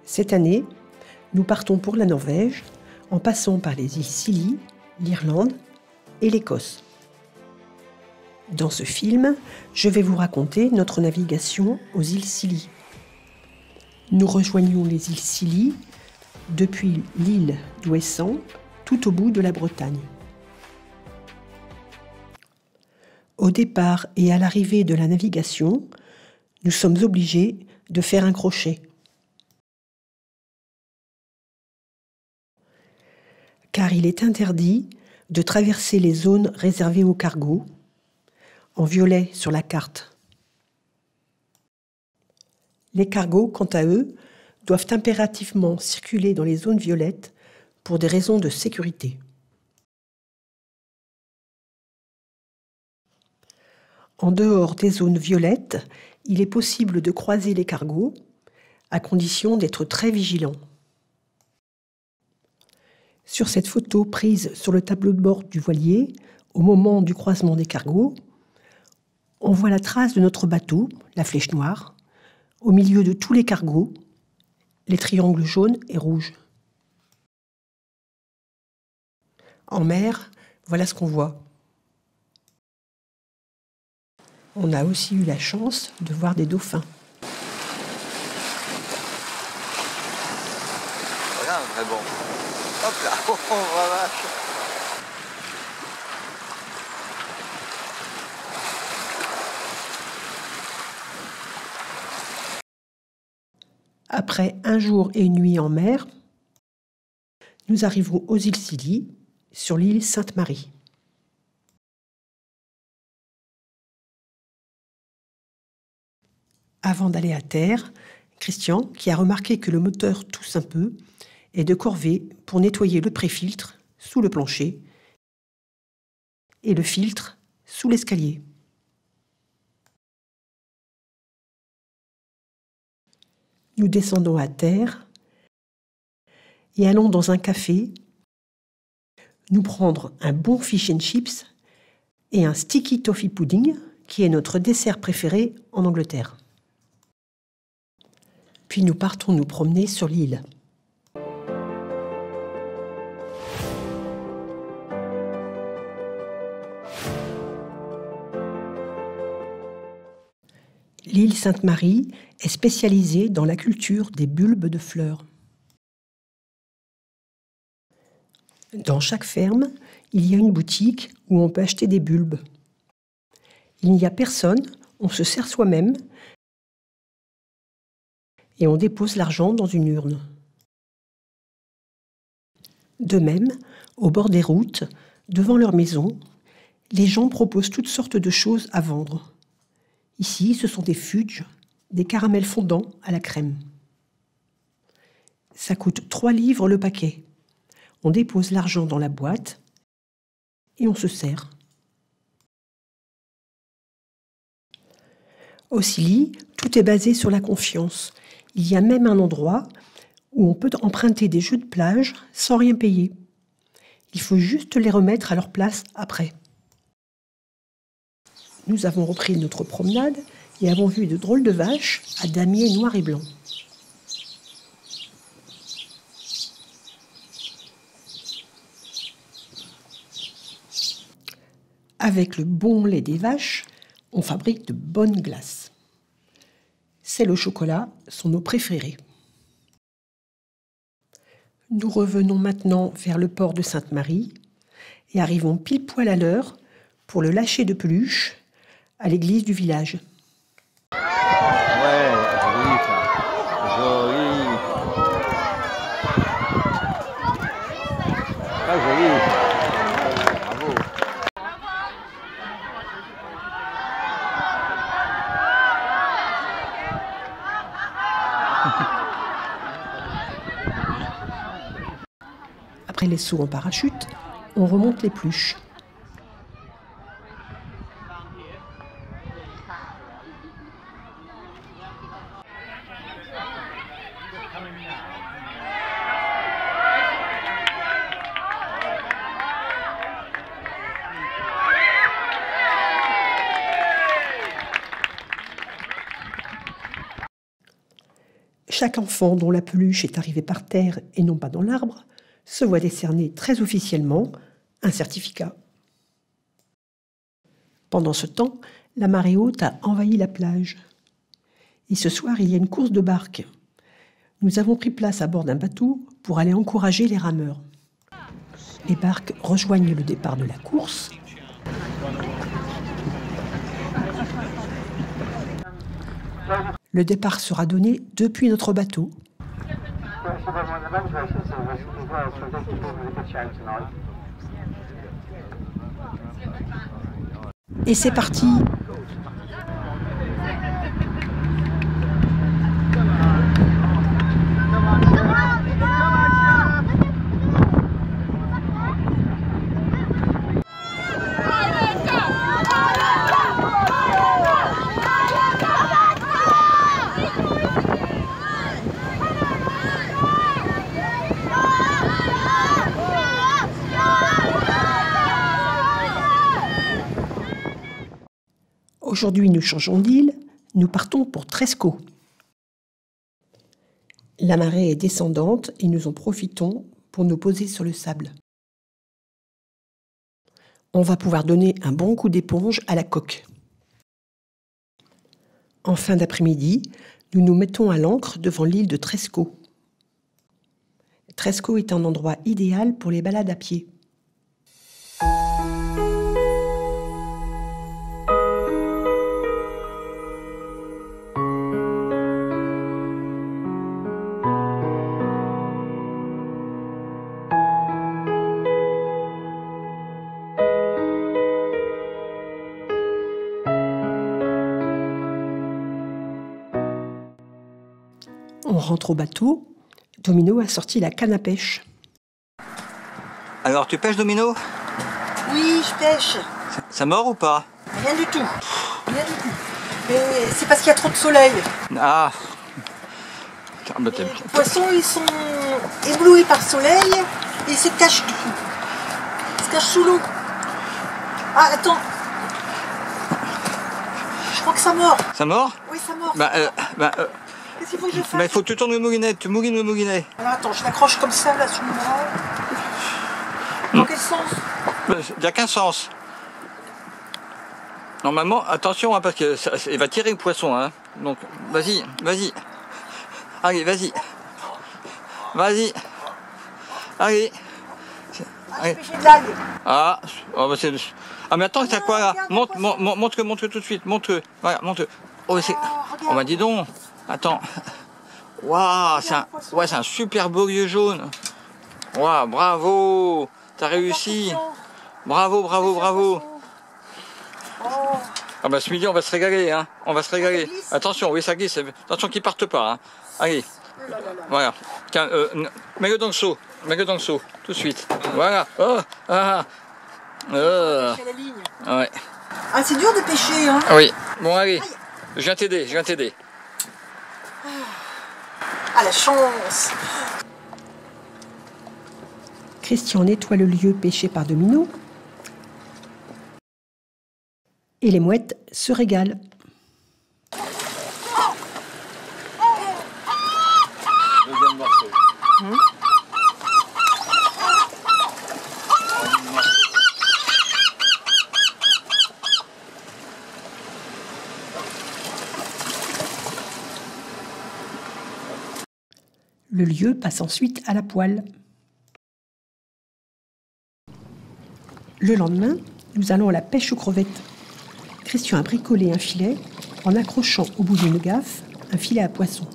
Cette année, nous partons pour la Norvège, en passant par les îles Scilly, l'Irlande et l'Écosse. Dans ce film, je vais vous raconter notre navigation aux îles Scilly. Nous rejoignons les îles Scilly depuis l'île d'Ouessant, tout au bout de la Bretagne. Au départ et à l'arrivée de la navigation, nous sommes obligés de faire un crochet. Car il est interdit de traverser les zones réservées aux cargos, en violet sur la carte. Les cargos, quant à eux, doivent impérativement circuler dans les zones violettes pour des raisons de sécurité. En dehors des zones violettes, il est possible de croiser les cargos, à condition d'être très vigilant. Sur cette photo prise sur le tableau de bord du voilier, au moment du croisement des cargos, on voit la trace de notre bateau, la Flèche Noire, au milieu de tous les cargos, les triangles jaunes et rouges. En mer, voilà ce qu'on voit. On a aussi eu la chance de voir des dauphins. Voilà un vrai bon. Hop là, oh vache. Après un jour et une nuit en mer, nous arrivons aux îles Scilly, sur l'île Sainte-Marie. Avant d'aller à terre, Christian, qui a remarqué que le moteur tousse un peu, est de corvée pour nettoyer le pré-filtre sous le plancher et le filtre sous l'escalier. Nous descendons à terre et allons dans un café nous prendre un bon fish and chips et un sticky toffee pudding, qui est notre dessert préféré en Angleterre. Puis nous partons nous promener sur l'île. L'île Sainte-Marie est spécialisée dans la culture des bulbes de fleurs. Dans chaque ferme, il y a une boutique où on peut acheter des bulbes. Il n'y a personne, on se sert soi-même et on dépose l'argent dans une urne. De même, au bord des routes, devant leur maison, les gens proposent toutes sortes de choses à vendre. Ici, ce sont des fudges, des caramels fondants à la crème. Ça coûte 3 livres le paquet. On dépose l'argent dans la boîte et on se sert. Au Scilly, tout est basé sur la confiance. Il y a même un endroit où on peut emprunter des jeux de plage sans rien payer. Il faut juste les remettre à leur place après. Nous avons repris notre promenade et avons vu de drôles de vaches à damier noir et blanc. Avec le bon lait des vaches, on fabrique de bonnes glaces. Celles au chocolat sont nos préférées. Nous revenons maintenant vers le port de Sainte-Marie et arrivons pile poil à l'heure pour le lâcher de peluche à l'église du village. Ouais, joli ça. Joli. Très joli. Bravo. Après les sauts en parachute, on remonte les pluches. chaque enfant dont la peluche est arrivée par terre et non pas dans l'arbre se voit décerner très officiellement un certificat. Pendant ce temps, la marée haute a envahi la plage. Et ce soir, il y a une course de barques. Nous avons pris place à bord d'un bateau pour aller encourager les rameurs. Les barques rejoignent le départ de la course. Le départ sera donné depuis notre bateau. Et c'est parti! Aujourd'hui, nous changeons d'île, nous partons pour Tresco. La marée est descendante et nous en profitons pour nous poser sur le sable. On va pouvoir donner un bon coup d'éponge à la coque. En fin d'après-midi, nous nous mettons à l'ancre devant l'île de Tresco. Tresco est un endroit idéal pour les balades à pied. On rentre au bateau. Domino a sorti la canne à pêche. Alors, tu pêches, Domino? Oui, je pêche. Ça mord ou pas? Rien du tout. Rien du tout. Mais c'est parce qu'il y a trop de soleil. Ah. Les poissons, ils sont éblouis par le soleil et ils se cachent du coup. Ils se cachent sous l'eau. Ah, attends. Je crois que ça mord. Ça mord? Oui, ça mord. Qu'est-ce qu'il faut que je fasse? Il faut que tu tournes le moulinet, tu moulines le moulinet. Alors attends, je l'accroche comme ça là sur le bras. Dans quel sens? Il n'y a qu'un sens. Normalement, attention, hein, parce que il va tirer le poisson. Hein. Donc, vas-y, vas-y. Allez, vas-y. Vas-y. Allez. Ah, je pêchais de l'algue. Ah, oh, bah mais attends, c'est quoi là? Montre tout de suite, montre. Voilà, montre. Oh, oh, bah dis donc. Attends. Waouh, c'est un super beau lieu jaune. Waouh, bravo. T'as réussi. Bravo, bravo, bravo. Ah bah ce midi on va se régaler, hein. On va se régaler. Attention, oui ça glisse. Attention qu'il parte pas. Hein. Allez. Voilà. Mets-le dans le seau. Mets-le dans le seau. Tout de suite. Voilà. Oh. Ah. Ouais. Ah c'est dur de pêcher, hein. Oui. Bon allez. Je viens t'aider, je viens t'aider. Ah la chance. Christian nettoie le lieu pêché par Domino. Et les mouettes se régalent. Deuxième morceau. Le lieu passe ensuite à la poêle. Le lendemain, nous allons à la pêche aux crevettes. Christian a bricolé un filet en accrochant au bout d'une gaffe un filet à poisson.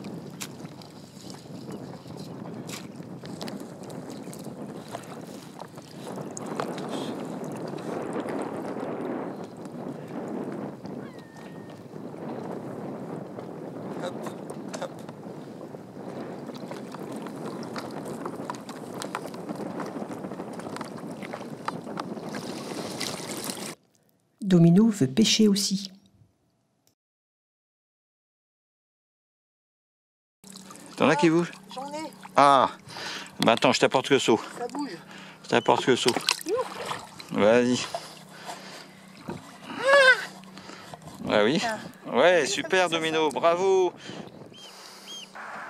Domino veut pêcher aussi. T'en as qui bougent? J'en ai. Ah. Bah attends, je t'apporte le seau. Ça bouge. Je t'apporte le seau. Vas-y. Ouais, oui. Ouais, super Domino, bravo.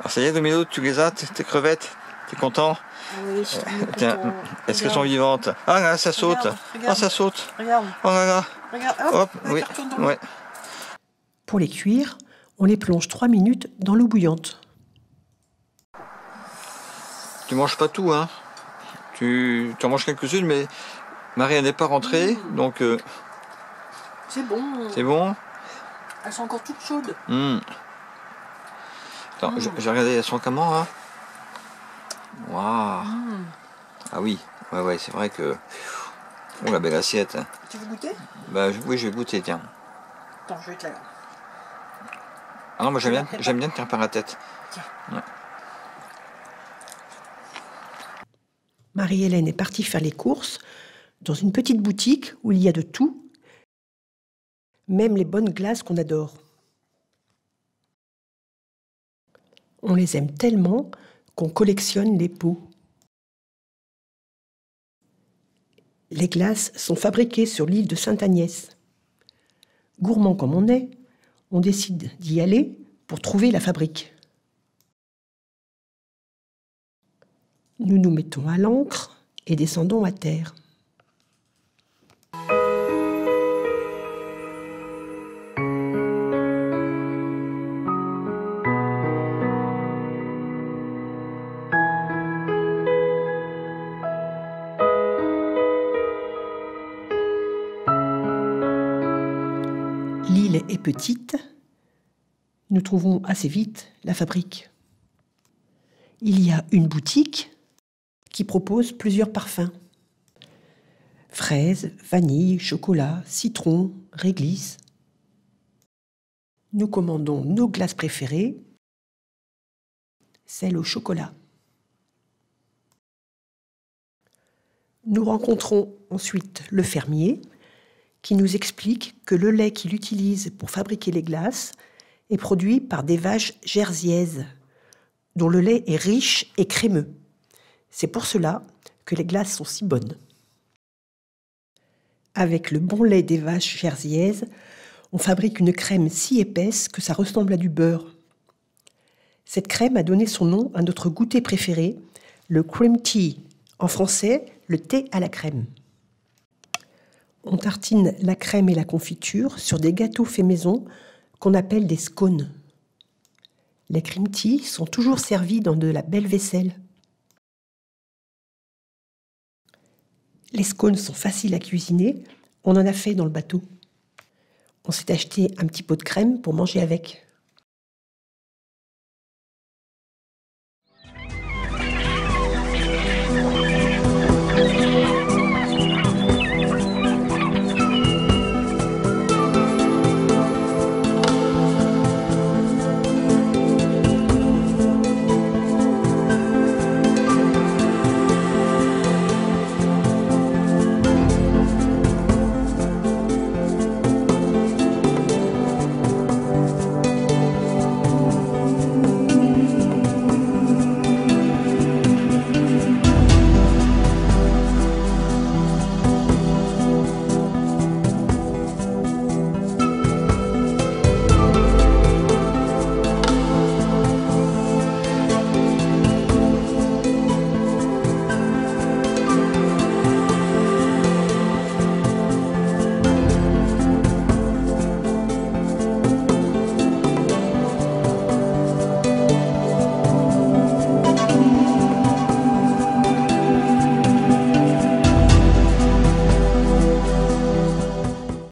Ça y est, Domino, tu les as, tes crevettes? T'es content? Ah oui, je suis Tiens, content. est-ce qu'elles sont Regarde. vivantes? Ah là, ça saute. Regarde, regarde. Ah, ça saute. Regarde, Oh là là. regarde, Hop, hop, oui. ça retourne dans l'eau. Ouais. Pour les cuire, on les plonge 3 minutes dans l'eau bouillante. Tu manges pas tout, hein? Tu en manges quelques-unes, mais Marie, elle n'est pas rentrée, donc C'est bon. c'est bon. Elles sont encore toutes chaudes. Attends, j'ai regardé, elles sont comment, hein? Waouh! Ah oui, ouais, c'est vrai que... Oh, la belle assiette. Tu veux goûter? Bah oui, je vais goûter, tiens. Attends, je vais te la... Ah non, moi j'aime bien te faire par la tête. Tiens. Ouais. Marie-Hélène est partie faire les courses dans une petite boutique où il y a de tout, même les bonnes glaces qu'on adore. On les aime tellement qu'on collectionne les pots. Les glaces sont fabriquées sur l'île de Sainte-Agnès. Gourmand comme on décide d'y aller pour trouver la fabrique. Nous nous mettons à l'ancre et descendons à terre. L'île est petite, nous trouvons assez vite la fabrique. Il y a une boutique qui propose plusieurs parfums. Fraises, vanille, chocolat, citron, réglisse. Nous commandons nos glaces préférées, celles au chocolat. Nous rencontrons ensuite le fermier qui nous explique que le lait qu'il utilise pour fabriquer les glaces est produit par des vaches jerseyaises, dont le lait est riche et crémeux. C'est pour cela que les glaces sont si bonnes. Avec le bon lait des vaches jerseyaises, on fabrique une crème si épaisse que ça ressemble à du beurre. Cette crème a donné son nom à notre goûter préféré, le cream tea, en français, le thé à la crème. On tartine la crème et la confiture sur des gâteaux faits maison qu'on appelle des scones. Les cream tea sont toujours servis dans de la belle vaisselle. Les scones sont faciles à cuisiner, on en a fait dans le bateau. On s'est acheté un petit pot de crème pour manger avec.